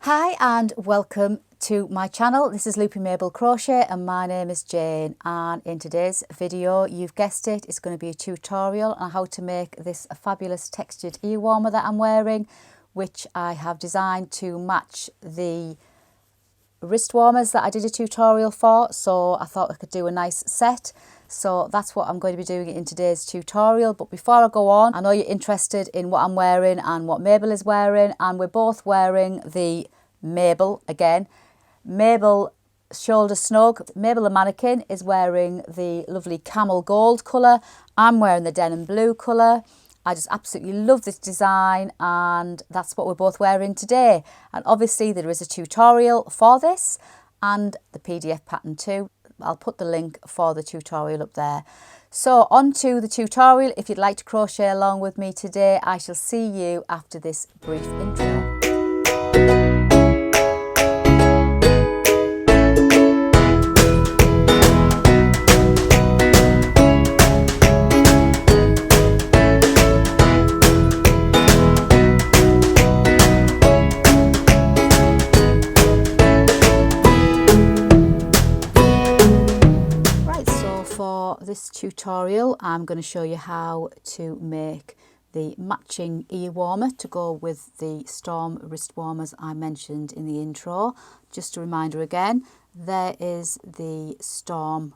Hi and welcome to my channel. This is Loopy Mabel Crochet and my name is Jane, and in today's video, you've guessed it, it's going to be a tutorial on how to make this fabulous textured ear warmer that I'm wearing, which I have designed to match the wrist warmers that I did a tutorial for, so I thought I could do a nice set. So that's what I'm going to be doing in today's tutorial. But before I go on, I know you're interested in what I'm wearing and what Mabel is wearing, and we're both wearing the Mabel again. Mabel shoulder snug. Mabel the mannequin is wearing the lovely camel gold colour. I'm wearing the denim blue colour. I just absolutely love this design, and that's what we're both wearing today. And obviously there is a tutorial for this and the PDF pattern too. I'll put the link for the tutorial up there. So on to the tutorial. If you'd like to crochet along with me today, I shall see you after this brief intro. This tutorial I'm going to show you how to make the matching ear warmer to go with the Storm wrist warmers I mentioned in the intro. Just a reminder again, there is the Storm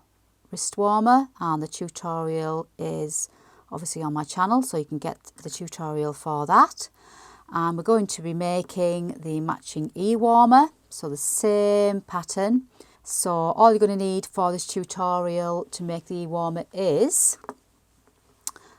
wrist warmer and the tutorial is obviously on my channel, so you can get the tutorial for that. And we're going to be making the matching ear warmer, so the same pattern. So all you're going to need for this tutorial to make the ear warmer is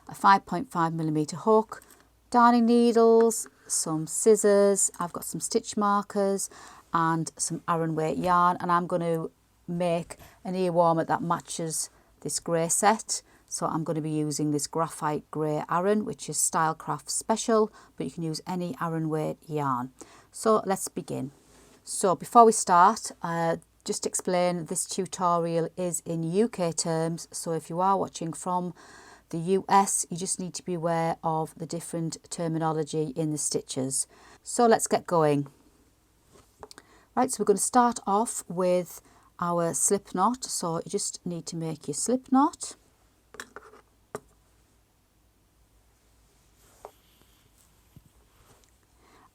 a 5.5mm hook, darning needles, some scissors, I've got some stitch markers and some Aran weight yarn, and I'm going to make an ear warmer that matches this grey set. So I'm going to be using this graphite grey Aran, which is Stylecraft Special, but you can use any Aran weight yarn. So let's begin. So before we start, just to explain, this tutorial is in UK terms, so if you are watching from the US, you just need to be aware of the different terminology in the stitches. So let's get going. Right, so we're going to start off with our slip knot. So you just need to make your slip knot.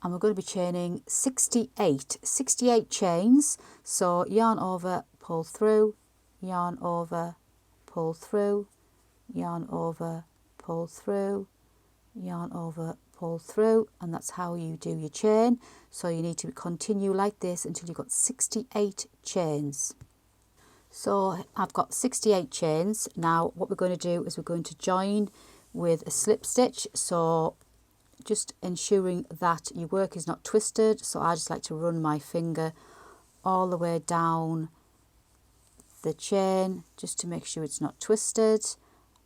And we're going to be chaining 68 chains. So yarn over, pull through, yarn over, pull through, yarn over, pull through, yarn over, pull through, and that's how you do your chain. So you need to continue like this until you've got 68 chains. So I've got 68 chains. Now what we're going to do is we're going to join with a slip stitch. So just ensuring that your work is not twisted. So I just like to run my finger all the way down the chain just to make sure it's not twisted,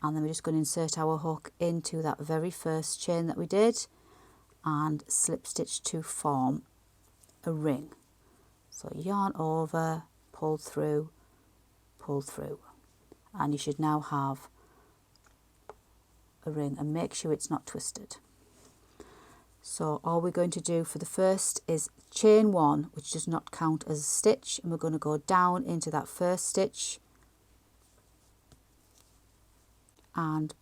and then we're just going to insert our hook into that very first chain that we did and slip stitch to form a ring. So yarn over, pull through, and you should now have a ring, and make sure it's not twisted. So all we're going to do for the first is chain one, which does not count as a stitch, and we're going to go down into that first stitch and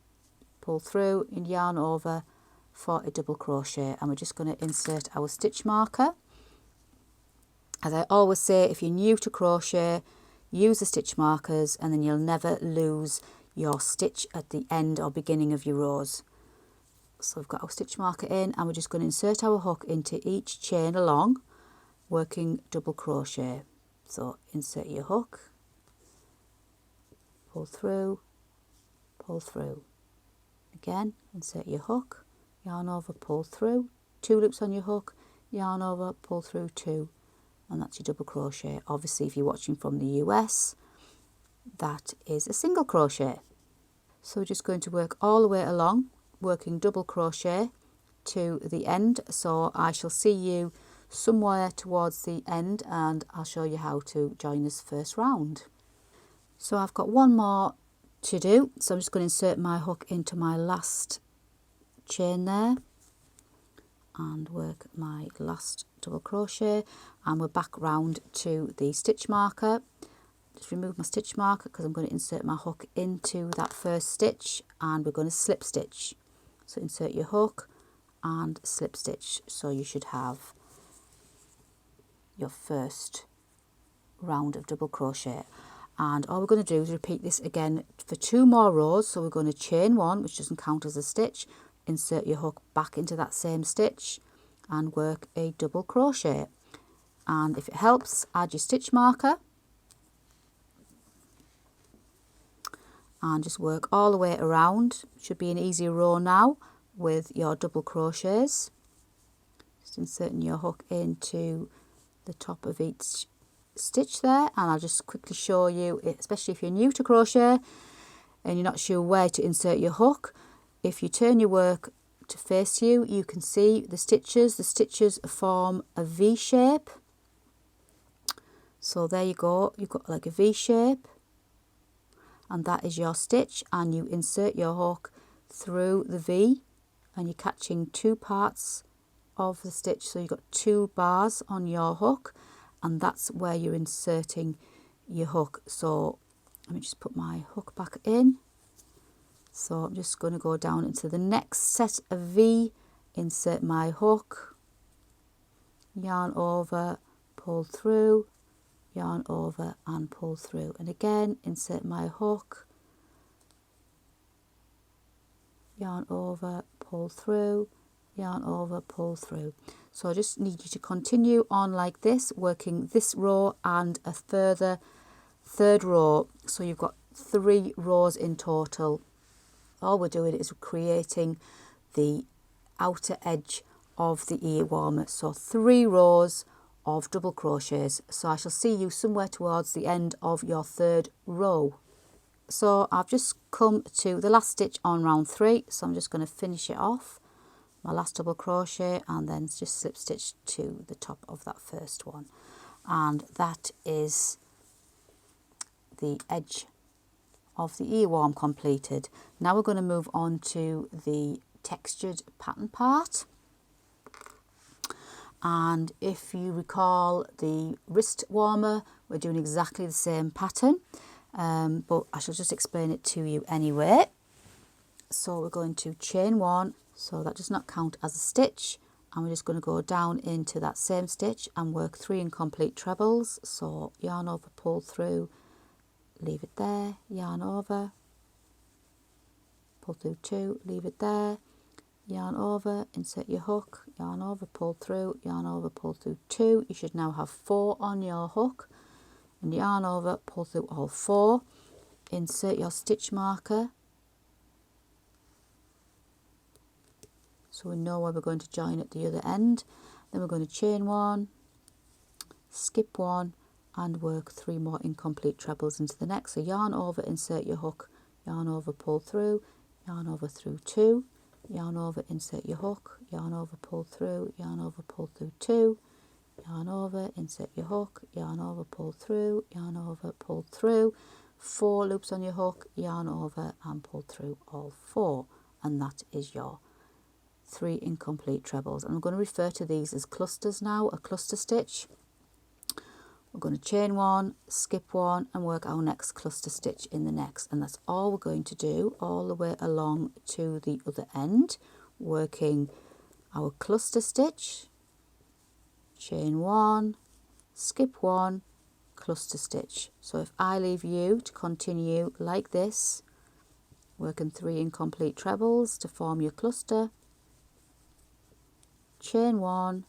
pull through and yarn over for a double crochet, and we're just going to insert our stitch marker. As I always say, if you're new to crochet, use the stitch markers and then you'll never lose your stitch at the end or beginning of your rows. So we've got our stitch marker in, and we're just going to insert our hook into each chain along, working double crochet. So insert your hook, pull through, again insert your hook, yarn over, pull through, 2 loops on your hook, yarn over, pull through 2, and that's your double crochet. Obviously if you're watching from the US, that is a single crochet. So we're just going to work all the way along, working double crochet to the end. So I shall see you somewhere towards the end and I'll show you how to join this first round. So I've got one more to do, so I'm just going to insert my hook into my last chain there, and work my last double crochet, and we're back round to the stitch marker. Just remove my stitch marker because I'm going to insert my hook into that first stitch, and we're going to slip stitch. So insert your hook and slip stitch, so you should have your first round of double crochet. And all we're going to do is repeat this again for 2 more rows. So we're going to chain 1, which doesn't count as a stitch, insert your hook back into that same stitch and work a double crochet. And if it helps, add your stitch marker and just work all the way around. Should be an easy row now with your double crochets. Just inserting your hook into the top of each stitch there, and I'll just quickly show you, especially if you're new to crochet and you're not sure where to insert your hook. If you turn your work to face you, you can see the stitches form a V shape. So there you go, you've got like a V shape, and that is your stitch, and you insert your hook through the V and you're catching 2 parts of the stitch, so you've got 2 bars on your hook, and that's where you're inserting your hook. So let me just put my hook back in. So I'm just going to go down into the next set of V, insert my hook, yarn over, pull through, yarn over and pull through, and again insert my hook, yarn over, pull through, yarn over, pull through. So I just need you to continue on like this, working this row and a further 3rd row, so you've got 3 rows in total. All we're doing is creating the outer edge of the ear warmer, so 3 rows of double crochets. So I shall see you somewhere towards the end of your 3rd row. So I've just come to the last stitch on round 3, so I'm just going to finish it off, my last double crochet, and then just slip stitch to the top of that first one, and that is the edge of the earworm completed. Now we're going to move on to the textured pattern part. And if you recall the wrist warmer, we're doing exactly the same pattern, but I shall just explain it to you anyway. So we're going to chain 1, so that does not count as a stitch, and we're just going to go down into that same stitch and work 3 incomplete trebles. So yarn over, pull through, leave it there, yarn over, pull through 2, leave it there, yarn over, insert your hook, yarn over, pull through, yarn over, pull through 2. You should now have 4 on your hook, and yarn over, pull through all 4, insert your stitch marker so we know where we're going to join at the other end. Then we're going to chain 1, skip 1 and work 3 more incomplete trebles into the next. So yarn over, insert your hook, yarn over, pull through, yarn over through 2, yarn over, insert your hook, yarn over, pull through, yarn over, pull through 2, yarn over, insert your hook, yarn over, pull through, yarn over, pull through, 4 loops on your hook, yarn over and pull through all 4, and that is your 3 incomplete trebles. And I'm going to refer to these as clusters now, a cluster stitch. We're going to chain 1, skip 1 and work our next cluster stitch in the next, and that's all we're going to do all the way along to the other end, working our cluster stitch, chain 1, skip 1, cluster stitch. So if I leave you to continue like this, working 3 incomplete trebles to form your cluster, chain 1,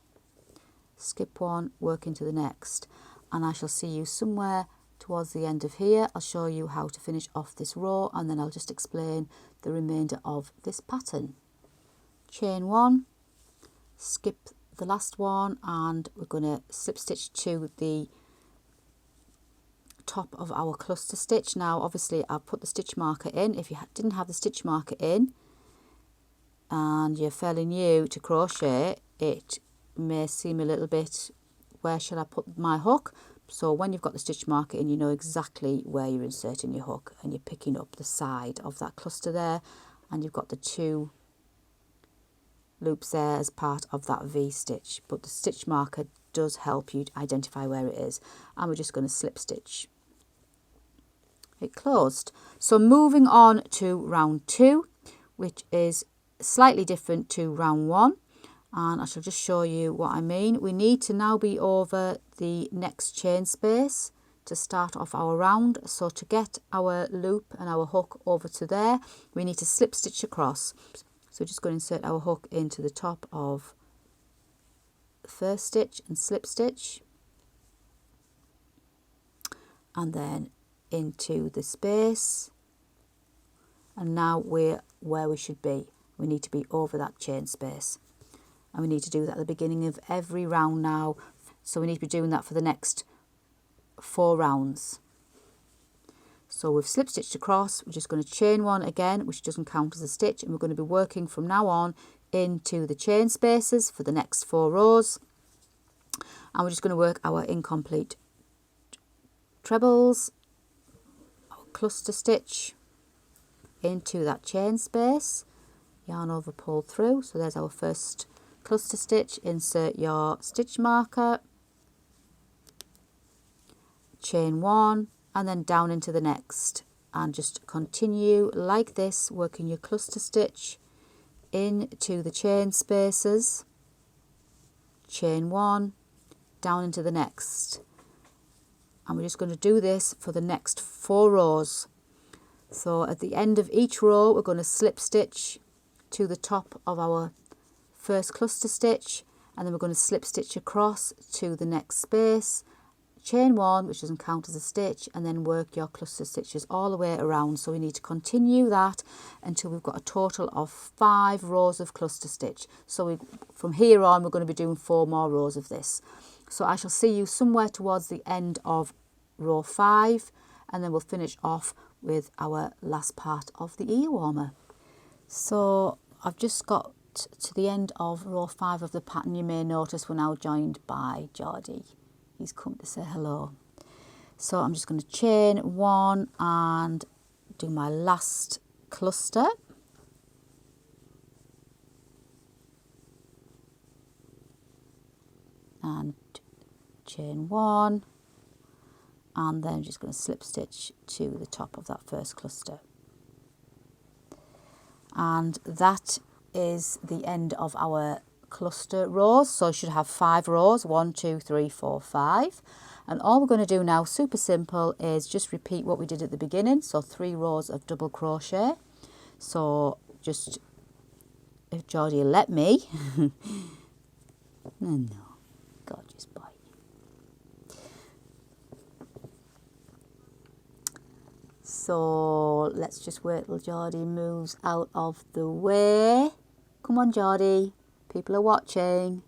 skip 1, work into the next, and I shall see you somewhere towards the end of here. I'll show you how to finish off this row, and then I'll just explain the remainder of this pattern. Chain 1, skip the last one, and we're going to slip stitch to the top of our cluster stitch. Now obviously I've put the stitch marker in. If you didn't have the stitch marker in and you're fairly new to crochet, it may seem a little bit, where shall I put my hook? So when you've got the stitch marker in, you know exactly where you're inserting your hook, and you're picking up the side of that cluster there, and you've got the 2 loops there as part of that V stitch, but the stitch marker does help you identify where it is. And we're just going to slip stitch it closed. So moving on to round 2, which is slightly different to round 1, and I shall just show you what I mean. We need to now be over the next chain space to start off our round. So to get our loop and our hook over to there, we need to slip stitch across. So we're just going to insert our hook into the top of the first stitch and slip stitch, and then into the space, and now we're where we should be. We need to be over that chain space, and we need to do that at the beginning of every round now. So we need to be doing that for the next 4 rounds. So we've slip stitched across, we're just going to chain 1 again, which doesn't count as a stitch, and we're going to be working from now on into the chain spaces for the next 4 rows, and we're just going to work our incomplete trebles, our cluster stitch into that chain space, yarn over, pull through. So there's our first cluster stitch. Insert your stitch marker, chain 1, and then down into the next, and just continue like this, working your cluster stitch into the chain spaces, chain 1, down into the next, and we're just going to do this for the next 4 rows. So at the end of each row, we're going to slip stitch to the top of our first cluster stitch, and then we're going to slip stitch across to the next space, chain 1, which doesn't count as a stitch, and then work your cluster stitches all the way around. So we need to continue that until we've got a total of 5 rows of cluster stitch. So from here on, we're going to be doing 4 more rows of this. So I shall see you somewhere towards the end of row 5, and then we'll finish off with our last part of the ear warmer. So I've just got to the end of row 5 of the pattern. You may notice we're now joined by Geordie. He's come to say hello. So I'm just going to chain 1 and do my last cluster. And chain 1, and then I'm just going to slip stitch to the top of that first cluster. And that is the end of our cluster rows. So I should have 5 rows, 1, 2, 3, 4, 5. And all we're going to do now, super simple, is just repeat what we did at the beginning. So 3 rows of double crochet. So just, if Geordie will let me. No, gorgeous boy. So let's just wait till Geordie moves out of the way. Come on, Geordie. People are watching.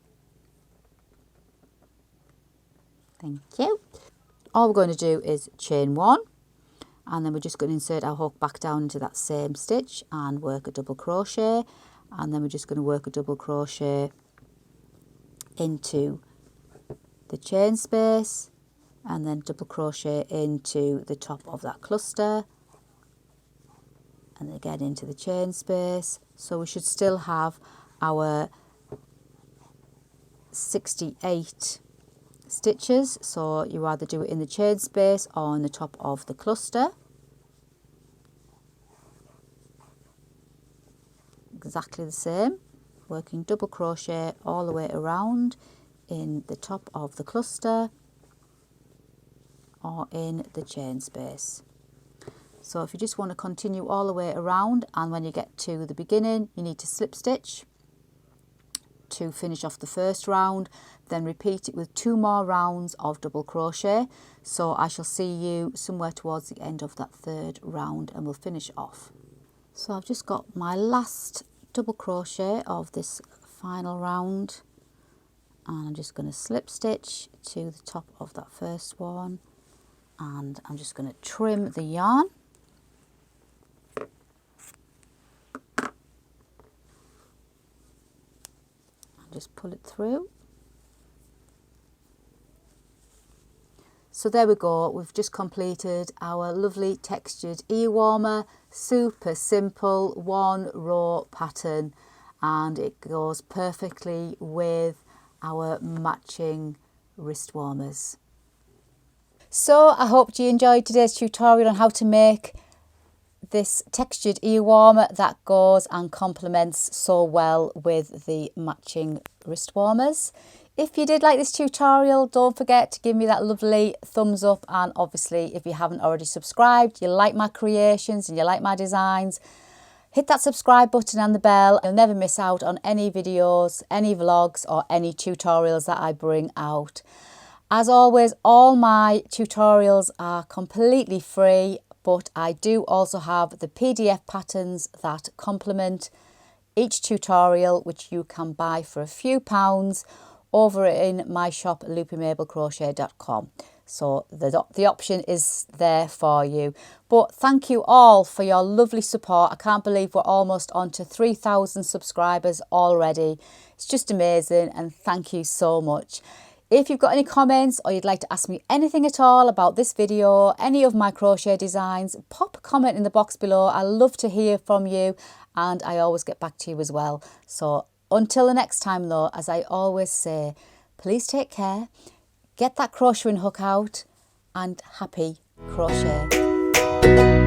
Thank you. All we're going to do is chain 1, and then we're just going to insert our hook back down into that same stitch and work a double crochet, and then we're just going to work a double crochet into the chain space, and then double crochet into the top of that cluster, and again into the chain space. So we should still have our 68 stitches. So you either do it in the chain space or on the top of the cluster. Exactly the same, working double crochet all the way around in the top of the cluster or in the chain space. So if you just want to continue all the way around, and when you get to the beginning, you need to slip stitch to finish off the first round, then repeat it with 2 more rounds of double crochet. So I shall see you somewhere towards the end of that 3rd round, and we'll finish off. So I've just got my last double crochet of this final round, and I'm just going to slip stitch to the top of that first one, and I'm just going to trim the yarn. Just pull it through. So there we go, we've just completed our lovely textured ear warmer, super simple 1 row pattern, and it goes perfectly with our matching wrist warmers. So I hope you enjoyed today's tutorial on how to make this textured ear warmer that goes and complements so well with the matching wrist warmers. If you did like this tutorial, don't forget to give me that lovely thumbs up, and obviously if you haven't already subscribed, you like my creations and you like my designs, hit that subscribe button and the bell. You'll never miss out on any videos, any vlogs or any tutorials that I bring out. As always, all my tutorials are completely free, but I do also have the PDF patterns that complement each tutorial, which you can buy for a few pounds over in my shop loopymabelcrochet.com. So the option is there for you. But thank you all for your lovely support. I can't believe we're almost on to 3,000 subscribers already. It's just amazing, and thank you so much. If you've got any comments or you'd like to ask me anything at all about this video, any of my crochet designs, pop a comment in the box below. I love to hear from you, and I always get back to you as well. So until the next time though, as I always say, please take care, get that crocheting hook out, and happy crochet.